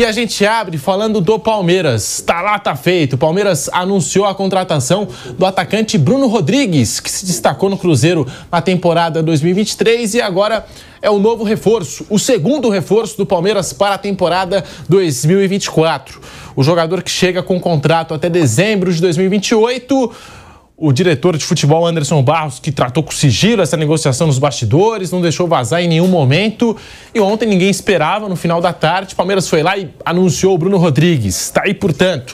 E a gente abre falando do Palmeiras. Tá lá, tá feito. O Palmeiras anunciou a contratação do atacante Bruno Rodrigues, que se destacou no Cruzeiro na temporada 2023 e agora é o novo reforço, o segundo reforço do Palmeiras para a temporada 2024. O jogador que chega com contrato até dezembro de 2028... O diretor de futebol, Anderson Barros, que tratou com sigilo essa negociação nos bastidores, não deixou vazar em nenhum momento. E ontem ninguém esperava, no final da tarde, o Palmeiras foi lá e anunciou o Bruno Rodrigues. Está aí, portanto,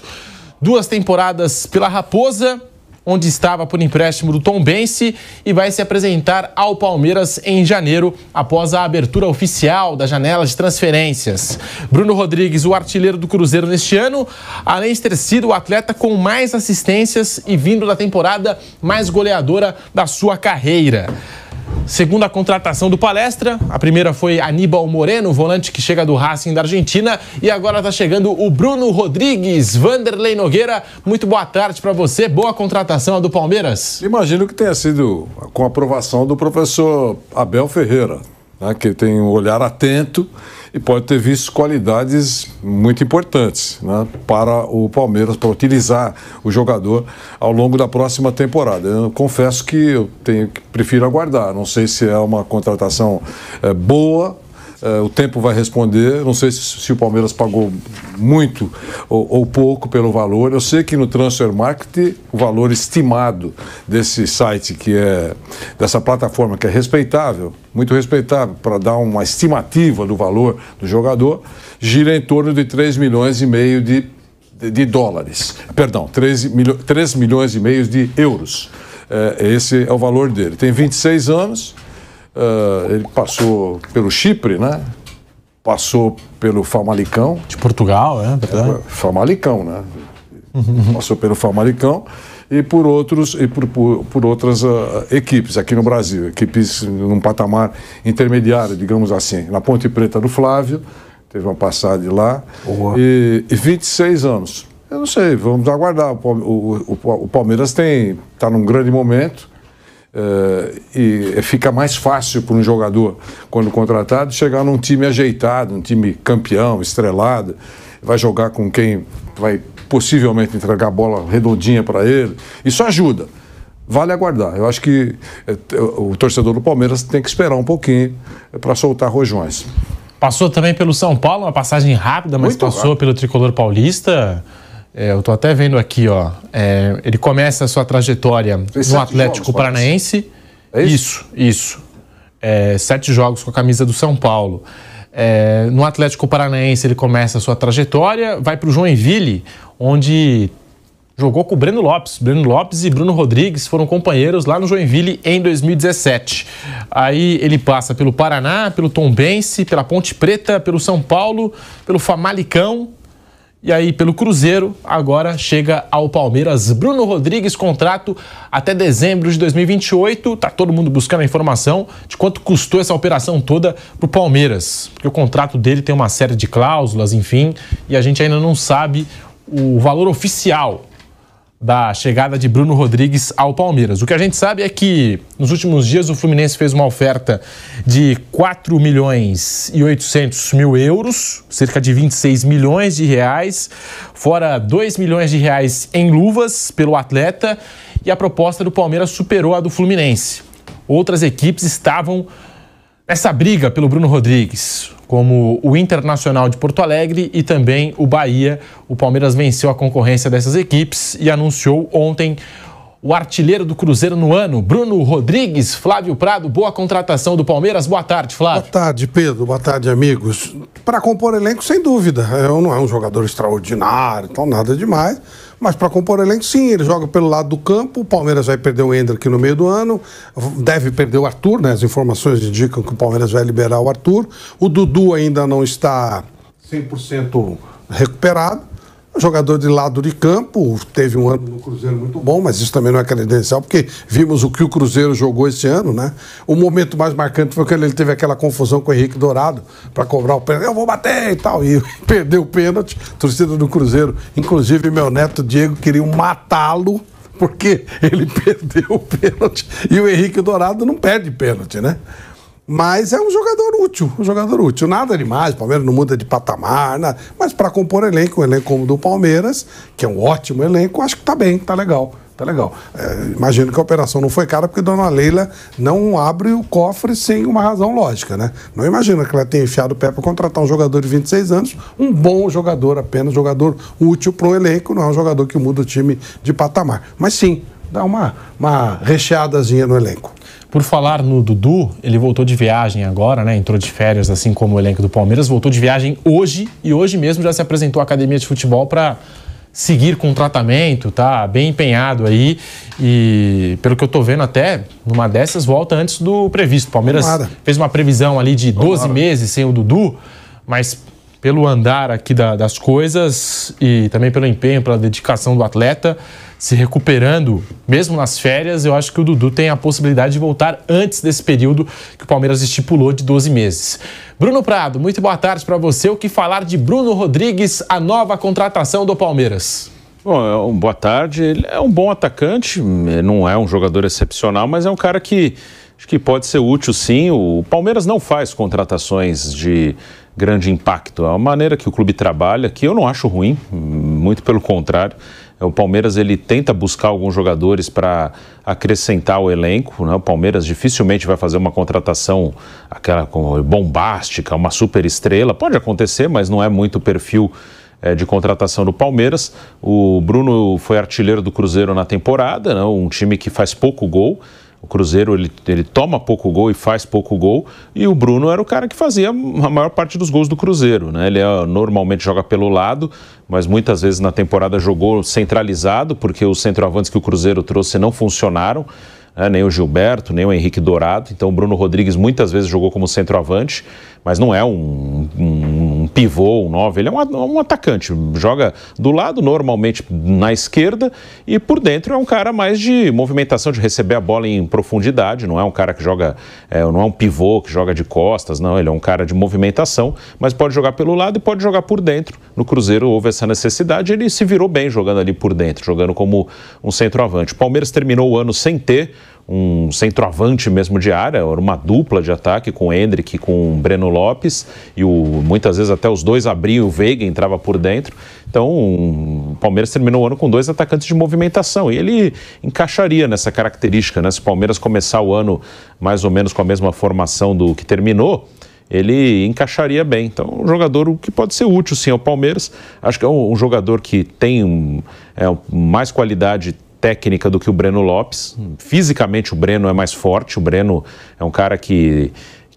2 temporadas pela Raposa, onde estava por empréstimo do Tombense, e vai se apresentar ao Palmeiras em janeiro, após a abertura oficial da janela de transferências. Bruno Rodrigues, o artilheiro do Cruzeiro neste ano, além de ter sido o atleta com mais assistências e vindo da temporada mais goleadora da sua carreira. Segunda contratação do Palestra, a primeira foi Aníbal Moreno, volante que chega do Racing da Argentina, e agora está chegando o Bruno Rodrigues. Vanderlei Nogueira, muito boa tarde para você, boa contratação do Palmeiras. Imagino que tenha sido com a aprovação do professor Abel Ferreira, né, que tem um olhar atento e pode ter visto qualidades muito importantes, né, para o Palmeiras, para utilizar o jogador ao longo da próxima temporada. Eu confesso que eu prefiro aguardar, não sei se é uma contratação boa, o tempo vai responder, não sei se o Palmeiras pagou muito ou pouco pelo valor. Eu sei que no Transfer Market o valor estimado desse site, dessa plataforma que é respeitável, muito respeitável, para dar uma estimativa do valor do jogador, gira em torno de 3 milhões e meio de dólares. Perdão, 3 milhões e meio de euros. Esse é o valor dele. Tem 26 anos. Ele passou pelo Chipre, né? Passou pelo Famalicão. De Portugal, Famalicão, né? Passou pelo Famalicão e por outras equipes aqui no Brasil. Equipes num patamar intermediário, digamos assim. Na Ponte Preta do Flávio, teve uma passagem lá. E 26 anos. Eu não sei, vamos aguardar. O Palmeiras está num grande momento. E fica mais fácil para um jogador, quando contratado, chegar num time ajeitado, um time campeão, estrelado, vai jogar com quem vai possivelmente entregar a bola redondinha para ele. Isso ajuda, vale aguardar. Eu acho que o torcedor do Palmeiras tem que esperar um pouquinho para soltar rojões. Passou também pelo São Paulo, uma passagem rápida, mas passou pelo tricolor paulista. Eu tô até vendo aqui, ó. Ele começa a sua trajetória no Atlético Paranaense. É isso? Isso. 7 jogos com a camisa do São Paulo. No Atlético Paranaense ele começa a sua trajetória, vai para o Joinville, onde jogou com o Breno Lopes. Breno Lopes e Bruno Rodrigues foram companheiros lá no Joinville em 2017. Aí ele passa pelo Paraná, pelo Tombense, pela Ponte Preta, pelo São Paulo, pelo Famalicão. E aí, pelo Cruzeiro, agora chega ao Palmeiras. Bruno Rodrigues, contrato até dezembro de 2028. Tá todo mundo buscando a informação de quanto custou essa operação toda pro Palmeiras. Porque o contrato dele tem uma série de cláusulas, enfim, e a gente ainda não sabe o valor oficial da chegada de Bruno Rodrigues ao Palmeiras. O que a gente sabe é que nos últimos dias o Fluminense fez uma oferta de 4 milhões e 800 mil euros, cerca de 26 milhões de reais, fora 2 milhões de reais em luvas pelo atleta, e a proposta do Palmeiras superou a do Fluminense. Outras equipes estavam nessa briga pelo Bruno Rodrigues, como o Internacional de Porto Alegre e também o Bahia. O Palmeiras venceu a concorrência dessas equipes e anunciou ontem o artilheiro do Cruzeiro no ano, Bruno Rodrigues. Flávio Prado, boa contratação do Palmeiras. Boa tarde, Flávio. Boa tarde, Pedro. Boa tarde, amigos. Para compor elenco, sem dúvida. Não é um jogador extraordinário, então nada demais. Mas para compor elenco, sim, ele joga pelo lado do campo. O Palmeiras vai perder o Hendrick no meio do ano, deve perder o Arthur, né? As informações indicam que o Palmeiras vai liberar o Arthur. O Dudu ainda não está 100% recuperado. Jogador de lado de campo, teve um ano no Cruzeiro muito bom, mas isso também não é credencial, porque vimos o que o Cruzeiro jogou esse ano, né? O momento mais marcante foi quando ele teve aquela confusão com o Henrique Dourado para cobrar o pênalti. Eu vou bater e tal, e perdeu o pênalti. Torcida do Cruzeiro, inclusive meu neto Diego, queriam matá-lo porque ele perdeu o pênalti. E o Henrique Dourado não perde pênalti, né? Mas é um jogador útil. Nada demais, o Palmeiras não muda de patamar, nada. Mas para compor elenco, um elenco como o do Palmeiras, que é um ótimo elenco, acho que tá bem, tá legal. Imagino que a operação não foi cara porque Dona Leila não abre o cofre sem uma razão lógica, né? Não imagina que ela tenha enfiado o pé para contratar um jogador de 26 anos, um bom jogador apenas, jogador útil para um elenco, não é um jogador que muda o time de patamar. Mas sim, dá uma recheadazinha no elenco. Por falar no Dudu, ele voltou de viagem agora, né? Entrou de férias, assim como o elenco do Palmeiras, voltou de viagem hoje e hoje mesmo já se apresentou à academia de futebol para seguir com o tratamento, tá bem empenhado aí e pelo que eu tô vendo até, numa dessas volta antes do previsto. O Palmeiras fez uma previsão ali de 12 meses sem o Dudu, mas pelo andar aqui das coisas e também pelo empenho, pela dedicação do atleta, se recuperando, mesmo nas férias, eu acho que o Dudu tem a possibilidade de voltar antes desse período que o Palmeiras estipulou de 12 meses. Bruno Prado, muito boa tarde para você. O que falar de Bruno Rodrigues, a nova contratação do Palmeiras? Bom, boa tarde. Ele é um bom atacante, não é um jogador excepcional, mas é um cara que acho que pode ser útil sim. O Palmeiras não faz contratações de grande impacto. A maneira que o clube trabalha, que eu não acho ruim, muito pelo contrário. O Palmeiras ele tenta buscar alguns jogadores para acrescentar o elenco, né? O Palmeiras dificilmente vai fazer uma contratação aquela bombástica, uma super estrela. Pode acontecer, mas não é muito o perfil de contratação do Palmeiras. O Bruno foi artilheiro do Cruzeiro na temporada, né? Um time que faz pouco gol. O Cruzeiro, ele toma pouco gol e faz pouco gol, e o Bruno era o cara que fazia a maior parte dos gols do Cruzeiro, né? Ele normalmente joga pelo lado, mas muitas vezes na temporada jogou centralizado, porque os centroavantes que o Cruzeiro trouxe não funcionaram, né? Nem o Gilberto, nem o Henrique Dourado. Então o Bruno Rodrigues muitas vezes jogou como centroavante, mas não é um pivô, um 9, ele é um atacante, joga do lado normalmente na esquerda e por dentro é um cara mais de movimentação, de receber a bola em profundidade, não é um cara que joga, não é um pivô que joga de costas, não, ele é um cara de movimentação, mas pode jogar pelo lado e pode jogar por dentro. No Cruzeiro houve essa necessidade, ele se virou bem jogando ali por dentro, jogando como um centroavante. O Palmeiras terminou o ano sem ter um centroavante mesmo de área, uma dupla de ataque com o Endrick e com o Breno Lopes, e muitas vezes até os dois abriam, o Veiga entrava por dentro. Então o Palmeiras terminou o ano com dois atacantes de movimentação e ele encaixaria nessa característica, né? Se o Palmeiras começar o ano mais ou menos com a mesma formação do que terminou, ele encaixaria bem. Então, um jogador que pode ser útil sim ao Palmeiras. Acho que é um jogador que tem mais qualidade técnica do que o Breno Lopes. Fisicamente o Breno é mais forte, o Breno é um cara que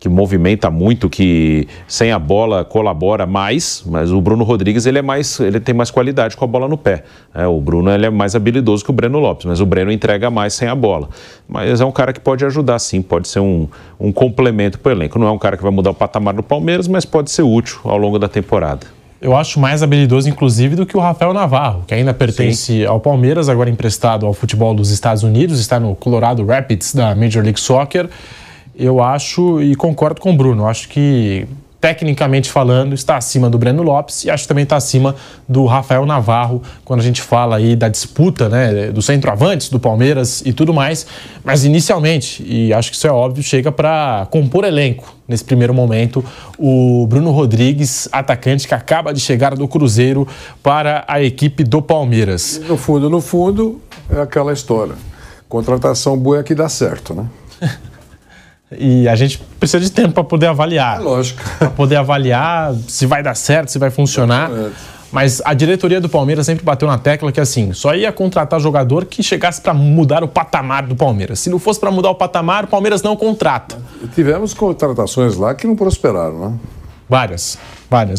movimenta muito, que sem a bola colabora mais, mas o Bruno Rodrigues ele tem mais qualidade com a bola no pé. O Bruno ele é mais habilidoso que o Breno Lopes, mas o Breno entrega mais sem a bola. Mas é um cara que pode ajudar sim, pode ser um complemento para o elenco. Não é um cara que vai mudar o patamar do Palmeiras, mas pode ser útil ao longo da temporada. Eu acho mais habilidoso, inclusive, do que o Rafael Navarro, que ainda pertence ao Palmeiras, agora emprestado ao futebol dos Estados Unidos, está no Colorado Rapids da Major League Soccer. Eu acho, e concordo com o Bruno, acho que, tecnicamente falando, está acima do Breno Lopes e acho que também está acima do Rafael Navarro, quando a gente fala aí da disputa, né, dos centroavantes do Palmeiras e tudo mais. Mas inicialmente, e acho que isso é óbvio, chega para compor elenco. Nesse primeiro momento, o Bruno Rodrigues, atacante que acaba de chegar do Cruzeiro para a equipe do Palmeiras. No fundo, é aquela história. Contratação boa é que dá certo, né? E a gente precisa de tempo para poder avaliar. É lógico. Para poder avaliar se vai dar certo, se vai funcionar. Mas a diretoria do Palmeiras sempre bateu na tecla que assim, só ia contratar jogador que chegasse para mudar o patamar do Palmeiras. Se não fosse para mudar o patamar, o Palmeiras não contrata. Tivemos contratações lá que não prosperaram, né? Várias.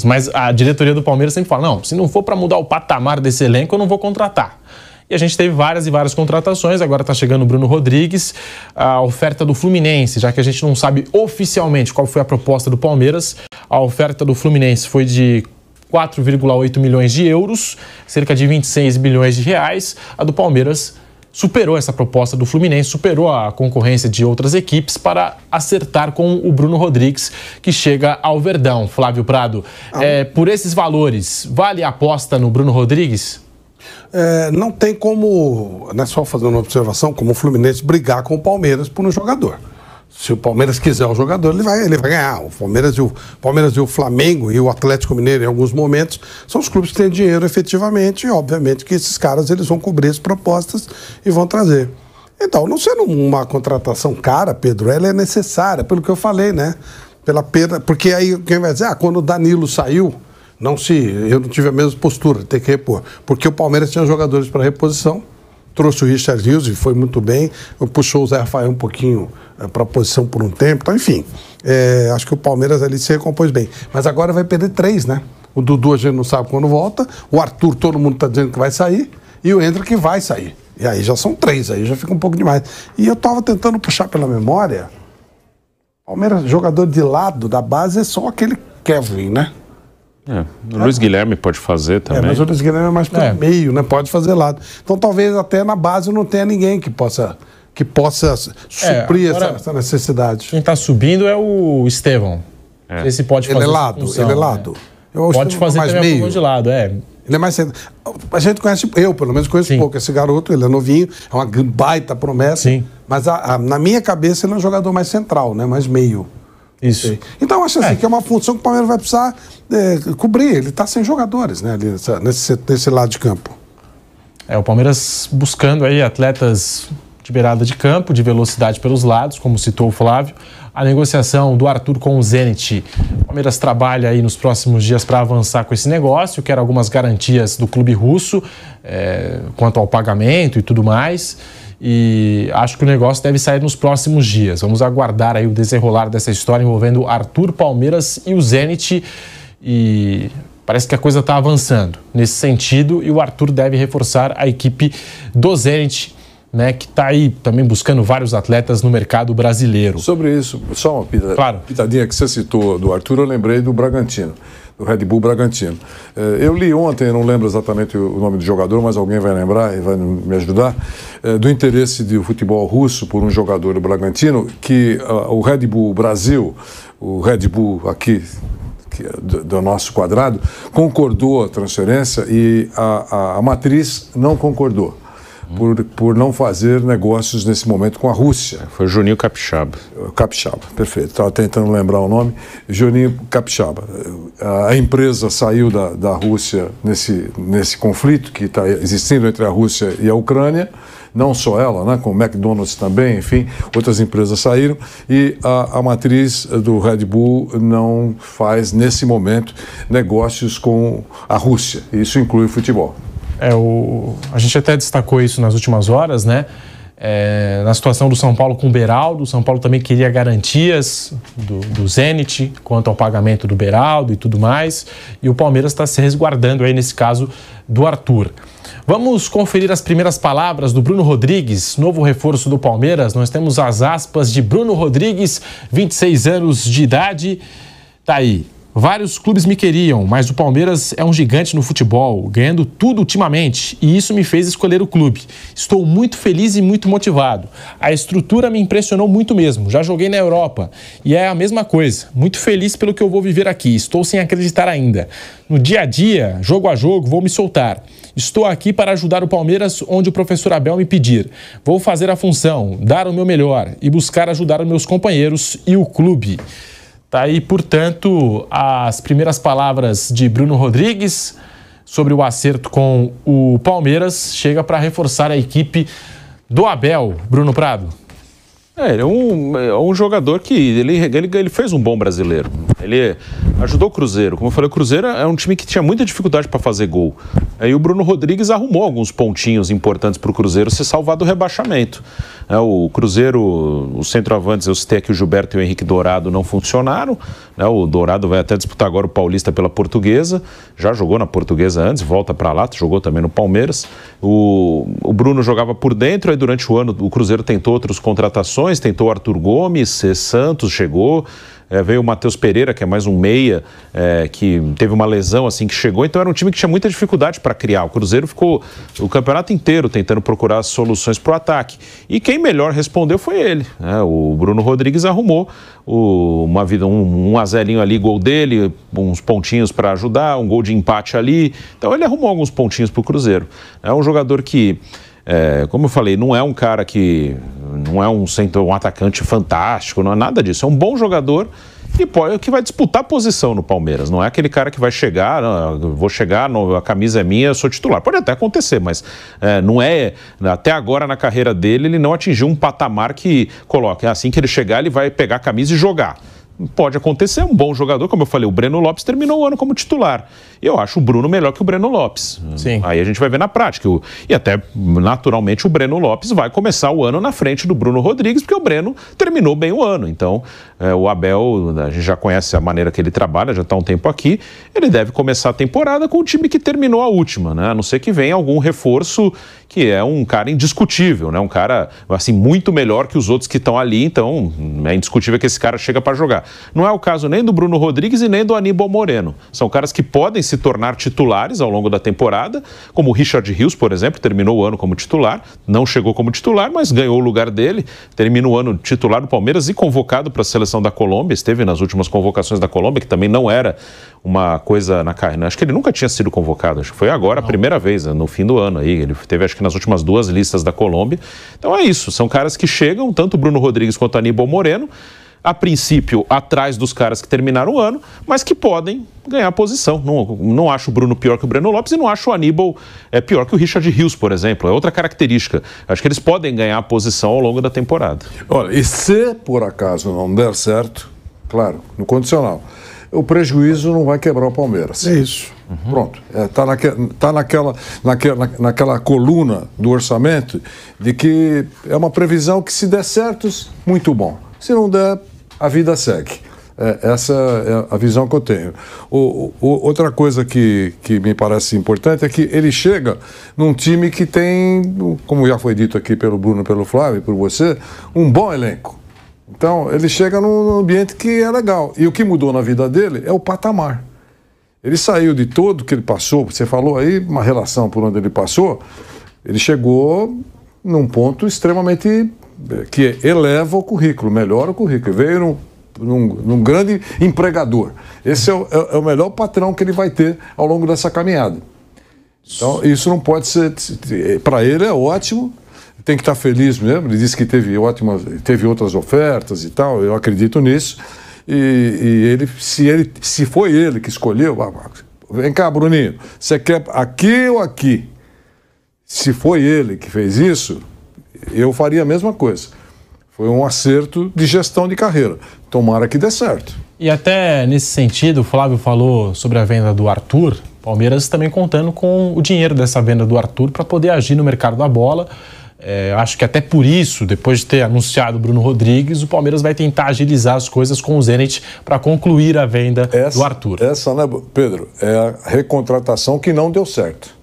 Mas a diretoria do Palmeiras sempre fala, não, se não for para mudar o patamar desse elenco, eu não vou contratar. E a gente teve várias e várias contratações, agora está chegando o Bruno Rodrigues, a oferta do Fluminense, já que a gente não sabe oficialmente qual foi a proposta do Palmeiras, a oferta do Fluminense foi de 4,8 milhões de euros, cerca de 26 bilhões de reais. A do Palmeiras superou essa proposta do Fluminense, superou a concorrência de outras equipes para acertar com o Bruno Rodrigues, que chega ao Verdão. Flávio Prado, por esses valores, vale a aposta no Bruno Rodrigues? Não tem como, não é só fazer uma observação, como o Fluminense brigar com o Palmeiras por um jogador. Se o Palmeiras quiser o jogador, ele vai ganhar. O Palmeiras e o Flamengo e o Atlético Mineiro, em alguns momentos, são os clubes que têm dinheiro efetivamente e, obviamente, que esses caras eles vão cobrir as propostas e vão trazer. Então, não sendo uma contratação cara, Pedro, ela é necessária, pelo que eu falei, né? Pela perda, porque aí quem vai dizer, quando o Danilo saiu, eu não tive a mesma postura, tem que repor. Porque o Palmeiras tinha jogadores para reposição, trouxe o Richard Rios e foi muito bem, puxou o Zé Rafael um pouquinho para a posição por um tempo, então, enfim, acho que o Palmeiras ali se recompôs bem. Mas agora vai perder 3, né? O Dudu a gente não sabe quando volta, o Arthur todo mundo está dizendo que vai sair, e o Hendrick que vai sair. E aí já são 3, aí já fica um pouco demais. E eu estava tentando puxar pela memória, Palmeiras, jogador de lado da base é só aquele Kevin, né? O Luiz Guilherme pode fazer também. Mas o Luiz Guilherme é mais para meio, né? Pode fazer lado. Então talvez até na base não tenha ninguém que possa suprir essa necessidade. Quem está subindo é o Estevão. Esse pode fazer ele é lado, função, ele é lado. Pode fazer mais também meio de lado, Ele é mais cedo. A gente conhece, eu pelo menos conheço pouco esse garoto, ele é novinho, é uma baita promessa. Sim. Mas na minha cabeça ele é um jogador mais central, né? Mais meio. Isso. Então, acho assim que é uma função que o Palmeiras vai precisar cobrir. Ele está sem jogadores, né, ali nesse lado de campo. O Palmeiras buscando aí atletas de beirada de campo, de velocidade pelos lados, como citou o Flávio. A negociação do Arthur com o Zenit. O Palmeiras trabalha aí nos próximos dias para avançar com esse negócio. Quer algumas garantias do clube russo quanto ao pagamento e tudo mais. E acho que o negócio deve sair nos próximos dias. Vamos aguardar aí o desenrolar dessa história envolvendo Arthur, Palmeiras e o Zenit. E parece que a coisa está avançando nesse sentido e o Arthur deve reforçar a equipe do Zenit, né, que está aí também buscando vários atletas no mercado brasileiro. Sobre isso, só uma pitadinha que você citou do Arthur, eu lembrei do Bragantino. Do Red Bull Bragantino. Eu li ontem, eu não lembro exatamente o nome do jogador, mas alguém vai lembrar e vai me ajudar, do interesse do futebol russo por um jogador do Bragantino, que o Red Bull Brasil, o Red Bull aqui do nosso quadrado, concordou a transferência e a matriz não concordou. Por não fazer negócios nesse momento com a Rússia. Foi o Juninho Capixaba. Capixaba, perfeito. Estava tentando lembrar o nome. Juninho Capixaba. A empresa saiu da Rússia nesse conflito que está existindo entre a Rússia e a Ucrânia. Não só ela, né, com o McDonald's também, enfim, outras empresas saíram. E a matriz do Red Bull não faz, nesse momento, negócios com a Rússia. Isso inclui o futebol. A gente até destacou isso nas últimas horas, né? Na situação do São Paulo com o Beraldo, o São Paulo também queria garantias do Zenit quanto ao pagamento do Beraldo e tudo mais, e o Palmeiras está se resguardando aí nesse caso do Arthur. Vamos conferir as primeiras palavras do Bruno Rodrigues, novo reforço do Palmeiras. Nós temos as aspas de Bruno Rodrigues, 26 anos de idade, tá aí. Vários clubes me queriam, mas o Palmeiras é um gigante no futebol, ganhando tudo ultimamente, e isso me fez escolher o clube. Estou muito feliz e muito motivado. A estrutura me impressionou muito mesmo, já joguei na Europa, e é a mesma coisa. Muito feliz pelo que eu vou viver aqui, estou sem acreditar ainda. No dia a dia, jogo a jogo, vou me soltar. Estou aqui para ajudar o Palmeiras onde o professor Abel me pedir. Vou fazer a função, dar o meu melhor e buscar ajudar os meus companheiros e o clube. Tá aí, portanto, as primeiras palavras de Bruno Rodrigues sobre o acerto com o Palmeiras. Chega para reforçar a equipe do Abel. Bruno Prado. Ele é um jogador que ele fez um bom brasileiro. Ele ajudou o Cruzeiro. Como eu falei, o Cruzeiro é um time que tinha muita dificuldade para fazer gol. Aí o Bruno Rodrigues arrumou alguns pontinhos importantes para o Cruzeiro se salvar do rebaixamento. O Cruzeiro, os centroavantes, eu citei aqui o Gilberto e o Henrique Dourado, não funcionaram. O Dourado vai até disputar agora o Paulista pela Portuguesa. Já jogou na Portuguesa antes, volta para lá, jogou também no Palmeiras. O Bruno jogava por dentro, aí durante o ano o Cruzeiro tentou outras contratações, tentou o Arthur Gomes, Santos chegou. Veio o Matheus Pereira, que é mais um meia, que teve uma lesão assim que chegou, então era um time que tinha muita dificuldade para criar. O Cruzeiro ficou o campeonato inteiro tentando procurar soluções para o ataque. E quem melhor respondeu foi ele. O Bruno Rodrigues arrumou um a 0 ali, gol dele, uns pontinhos para ajudar, um gol de empate ali. Então ele arrumou alguns pontinhos para o Cruzeiro. É um jogador que, como eu falei, não é um cara que não é um atacante fantástico, não é nada disso. É um bom jogador que vai disputar posição no Palmeiras. Não é aquele cara que vai chegar, vou chegar, a camisa é minha, eu sou titular. Pode até acontecer, mas não é... Até agora na carreira dele, ele não atingiu um patamar que coloque. Assim que ele chegar, ele vai pegar a camisa e jogar. Pode acontecer, é um bom jogador, como eu falei, o Breno Lopes terminou o ano como titular. Eu acho o Bruno melhor que o Breno Lopes. Sim. Aí a gente vai ver na prática. E até, naturalmente, o Breno Lopes vai começar o ano na frente do Bruno Rodrigues, porque o Breno terminou bem o ano. Então, o Abel, a gente já conhece a maneira que ele trabalha, já está um tempo aqui, ele deve começar a temporada com o time que terminou a última, né? A não ser que venha algum reforço que é um cara indiscutível, né? Um cara, assim, muito melhor que os outros que estão ali, então é indiscutível que esse cara chega para jogar. Não é o caso nem do Bruno Rodrigues e nem do Aníbal Moreno. São caras que podem se tornar titulares ao longo da temporada, como o Richard Rios, por exemplo, terminou o ano como titular, não chegou como titular, mas ganhou o lugar dele, termina o ano titular do Palmeiras e convocado para a seleção da Colômbia, esteve nas últimas convocações da Colômbia, que também não era uma coisa na carreira. Acho que ele nunca tinha sido convocado, acho que foi agora a primeira vez, no fim do ano aí. Ele teve, acho que nas últimas 2 listas da Colômbia. Então é isso, são caras que chegam, tanto o Bruno Rodrigues quanto o Aníbal Moreno, a princípio atrás dos caras que terminaram o ano, mas que podem ganhar posição. Não acho o Bruno pior que o Breno Lopes e não acho o Aníbal pior que o Richard Rios, por exemplo. É outra característica. Acho que eles podem ganhar posição ao longo da temporada. Olha, e se por acaso não der certo, claro, no condicional, o prejuízo não vai quebrar o Palmeiras. É isso. Pronto. Tá naquela coluna do orçamento de que é uma previsão que, se der certo, muito bom. Se não der, a vida segue. Essa é a visão que eu tenho. Outra coisa que me parece importante é que ele chega num time que tem, como já foi dito aqui pelo Bruno, pelo Flávio e por você, um bom elenco. Então, ele chega num ambiente que é legal. E o que mudou na vida dele é o patamar. Ele saiu de todo que ele passou, você falou aí, uma relação por onde ele passou, ele chegou num ponto extremamente que eleva o currículo, melhora o currículo. Veio num grande empregador. Esse é o melhor patrão que ele vai ter ao longo dessa caminhada. Então, isso não pode ser... Para ele é ótimo, tem que estar feliz mesmo. Ele disse que teve outras ofertas e tal, eu acredito nisso. E se foi ele que escolheu, vem cá, Bruninho, você quer aqui ou aqui? Se foi ele que fez isso, eu faria a mesma coisa. Foi um acerto de gestão de carreira. Tomara que dê certo. E até nesse sentido, o Flávio falou sobre a venda do Arthur. Palmeiras também contando com o dinheiro dessa venda do Arthur para poder agir no mercado da bola. Acho que até por isso, depois de ter anunciado o Bruno Rodrigues, o Palmeiras vai tentar agilizar as coisas com o Zenit para concluir a venda do Arthur. Essa, né, Pedro, é a recontratação que não deu certo.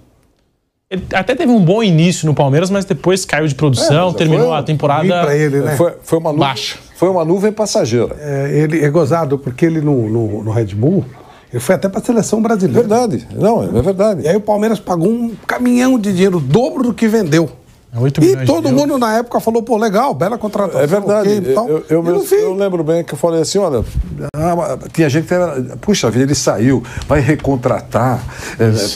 Ele até teve um bom início no Palmeiras, mas depois caiu de produção, terminou a temporada pra ele, né? Foi uma nuvem, baixa. Foi uma nuvem passageira. Ele é gozado, porque ele no Red Bull, ele foi até para a seleção brasileira. Verdade, não, é verdade. E aí o Palmeiras pagou um caminhão de dinheiro, o dobro do que vendeu. 8 e milhões todo mundo na época falou, pô, legal, bela contratação. É verdade. Okay, então, eu lembro bem que eu falei assim, olha, tinha gente que era, puxa vida, ele saiu, vai recontratar,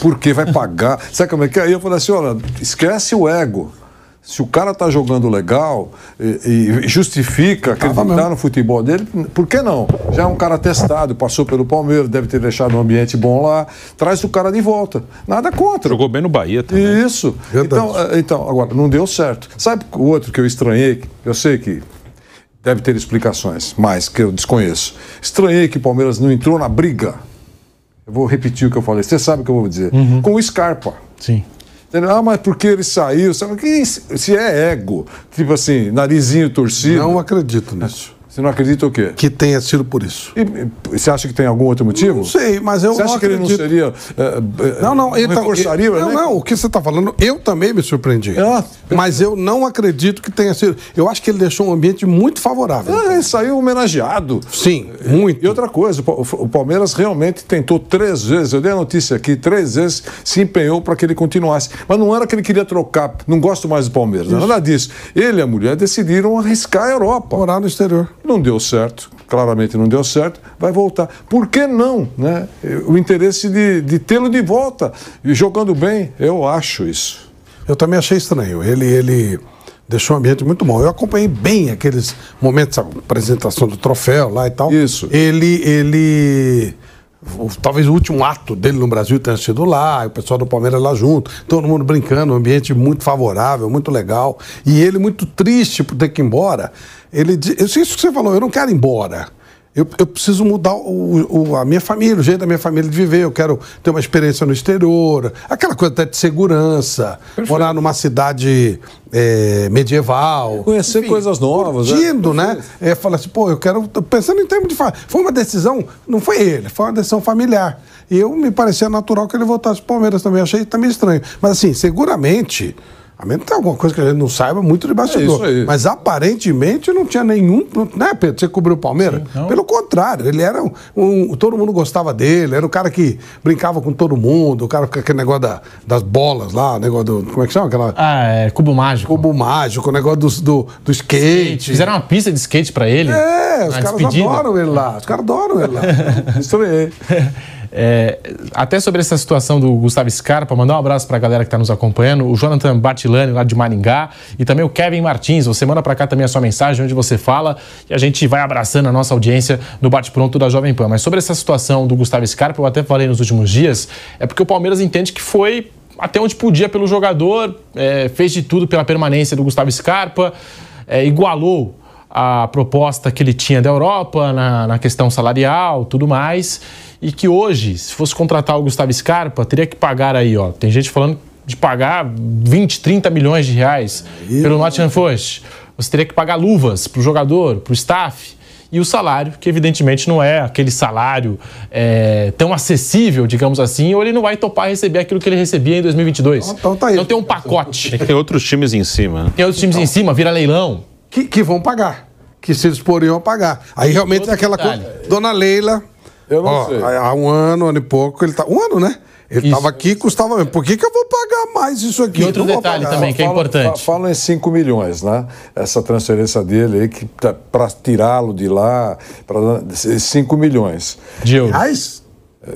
porque vai pagar. Sabe como é que é? Aí eu falei assim, olha, esquece o ego. Se o cara tá jogando legal e justifica acreditar no futebol dele, por que não? Já é um cara testado, passou pelo Palmeiras, deve ter deixado um ambiente bom lá, traz o cara de volta. Nada contra. Jogou bem no Bahia também. Isso. Então, agora, não deu certo. Sabe o outro que eu estranhei? Eu sei que deve ter explicações, mas que eu desconheço. Estranhei que o Palmeiras não entrou na briga. Eu vou repetir o que eu falei, você sabe o que eu vou dizer. Com o Scarpa. Sim. Mas porque ele saiu? Sabe? Se é ego, tipo assim, narizinho torcido. Não acredito nisso. Você não acredita o quê? Que tenha sido por isso. E você acha que tem algum outro motivo? Não sei, mas eu você acha que ele não seria... Não reforçaria, não, o que você está falando, eu também me surpreendi. Mas eu não acredito que tenha sido... Eu acho que ele deixou um ambiente muito favorável. Ele saiu homenageado. Sim, muito. E outra coisa, o Palmeiras realmente tentou 3 vezes, eu dei a notícia aqui, 3 vezes se empenhou para que ele continuasse. Mas não era que ele queria trocar, não gosto mais do Palmeiras, nada disso. Ele e a mulher decidiram arriscar a Europa. Morar no exterior. Não deu certo, claramente não deu certo, vai voltar. Por que não? Né? O interesse de tê-lo de volta, e jogando bem, eu acho isso. Eu também achei estranho. Ele deixou o ambiente muito bom. Eu acompanhei bem aqueles momentos, a apresentação do troféu lá e tal. Isso. Talvez o último ato dele no Brasil tenha sido lá, o pessoal do Palmeiras lá junto, todo mundo brincando, um ambiente muito favorável, muito legal. E ele muito triste por ter que ir embora. Isso que você falou, eu não quero ir embora. Eu preciso mudar a minha família, o jeito da minha família de viver. Eu quero ter uma experiência no exterior, aquela coisa até de segurança, morar numa cidade medieval. Conhecer coisas novas. Curtindo, né? Falar assim, pô, eu quero... Pensando em termos de... Foi uma decisão, não foi ele, foi uma decisão familiar. E me parecia natural que ele voltasse para o Palmeiras também. Achei também estranho. Mas assim, seguramente... A menos que tem alguma coisa que a gente não saiba muito de bastidor. Isso aí. Mas aparentemente não tinha nenhum... Né, Pedro? Você cobriu o Palmeiras? Sim, pelo contrário, ele era todo mundo gostava dele, era o cara que brincava com todo mundo, o cara com aquele negócio das bolas lá, o negócio do... Como é que chama? Cubo mágico. Cubo mágico, o negócio do skate. Fizeram uma pista de skate pra ele. Os caras adoram ele lá. Os caras adoram ele lá. Estranhei. Até sobre essa situação do Gustavo Scarpa, mandar um abraço para a galera que está nos acompanhando, o Jonathan Batilani, lá de Maringá, e também o Kevin Martins. Você manda para cá também a sua mensagem, onde você fala, e a gente vai abraçando a nossa audiência no Bate-Pronto da Jovem Pan. Mas sobre essa situação do Gustavo Scarpa, eu até falei nos últimos dias, é porque o Palmeiras entende que foi até onde podia pelo jogador, fez de tudo pela permanência do Gustavo Scarpa, igualou a proposta que ele tinha da Europa na questão salarial, tudo mais, e que hoje, se fosse contratar o Gustavo Scarpa, teria que pagar aí, ó, tem gente falando de pagar 20, 30 milhões de reais pelo Nottingham Forest. Você teria que pagar luvas para o jogador, para o staff, e o salário, que evidentemente não é aquele salário tão acessível, digamos assim, ou ele não vai topar receber aquilo que ele recebia em 2022. Então tá aí. Então tem um pacote. Tem outros times em cima, né? Tem outros times em cima, vira leilão. Que vão pagar, que se disporiam a pagar. Aí realmente é aquela coisa. Dona Leila, Eu não sei. há um ano e pouco, ele tá. Um ano, né? Ele estava aqui e custava mesmo. Por que eu vou pagar mais isso aqui? E outro detalhe também, que é importante. Falam em 5 milhões, né? Essa transferência dele aí, que para tirá-lo de lá, 5 milhões. De euros. Reais?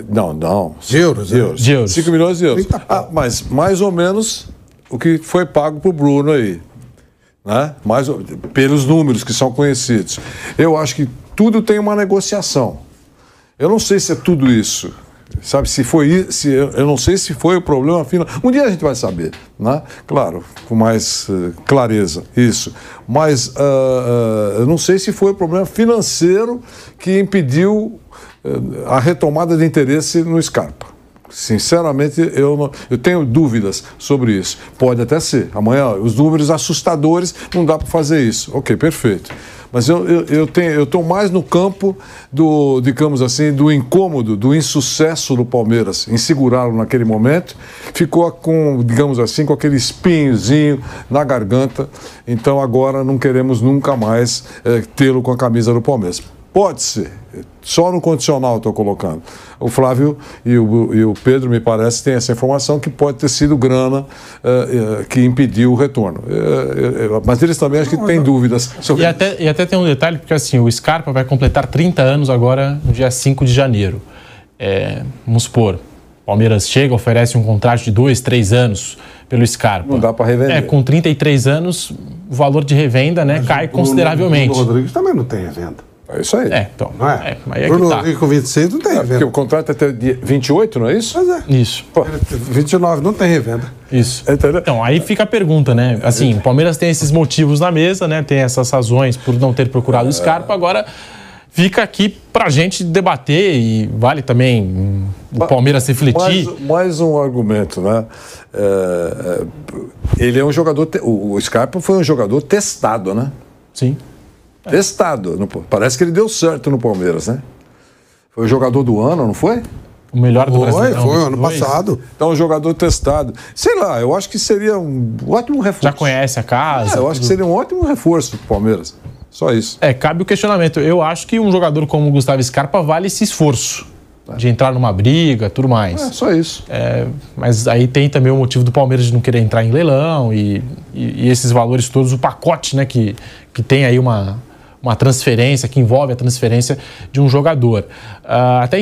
Não. De euros. De euros. 5 milhões de euros. 30 pau. Mas mais ou menos o que foi pago pro Bruno aí. Né? Pelos números que são conhecidos. Eu acho que tudo tem uma negociação. Eu não sei se é tudo isso. Sabe, eu não sei se foi o problema final. Um dia a gente vai saber, né? Claro, com mais clareza, isso. Mas eu não sei se foi o problema financeiro que impediu a retomada de interesse no Scarpa. Sinceramente, eu tenho dúvidas sobre isso. Pode até ser. Amanhã, os números assustadores, não dá para fazer isso. Ok, perfeito. Mas eu estou mais no campo do, digamos assim, do incômodo, do insucesso do Palmeiras em segurá-lo naquele momento. Ficou com, digamos assim, com aquele espinhozinho na garganta. Então agora não queremos nunca mais tê-lo com a camisa do Palmeiras. Pode ser. Só no condicional estou colocando. O Flávio e o Pedro, me parece, têm essa informação que pode ter sido grana que impediu o retorno. Mas eles também acho que têm dúvidas sobre isso. E até tem um detalhe, porque assim, o Scarpa vai completar 30 anos agora, no dia 5 de janeiro. Vamos supor, o Palmeiras chega, oferece um contrato de 2, 3 anos pelo Scarpa. Não dá para revender. Com 33 anos, o valor de revenda cai consideravelmente. O Rodrigues também não tem revenda. É isso aí. Então. Não é? Aí Bruno que tá. Rodrigues com 26 não tem Porque revenda. o contrato é até dia 28, não é isso? Pois é. Isso. 29 não tem revenda. Isso. Entendeu? Então, aí fica a pergunta, né? Assim, o Palmeiras tem esses motivos na mesa, né? Tem essas razões por não ter procurado o Scarpa. Agora, fica aqui pra gente debater e vale também o Palmeiras refletir. Mais um argumento, né? Ele é um jogador... O Scarpa foi um jogador testado, né? Sim. Testado. Parece que ele deu certo no Palmeiras, né? Foi o jogador do ano, não foi? O melhor do Brasileirão. Foi, ano passado. Então, um jogador testado. Sei lá, eu acho que seria um ótimo reforço. Já conhece a casa. Eu acho que seria um ótimo reforço pro Palmeiras. Só isso. Cabe o questionamento. Eu acho que um jogador como o Gustavo Scarpa vale esse esforço de entrar numa briga, tudo mais. Só isso. Mas aí tem também o motivo do Palmeiras de não querer entrar em leilão e esses valores todos, o pacote, né, que tem aí uma transferência, que envolve a transferência de um jogador. Até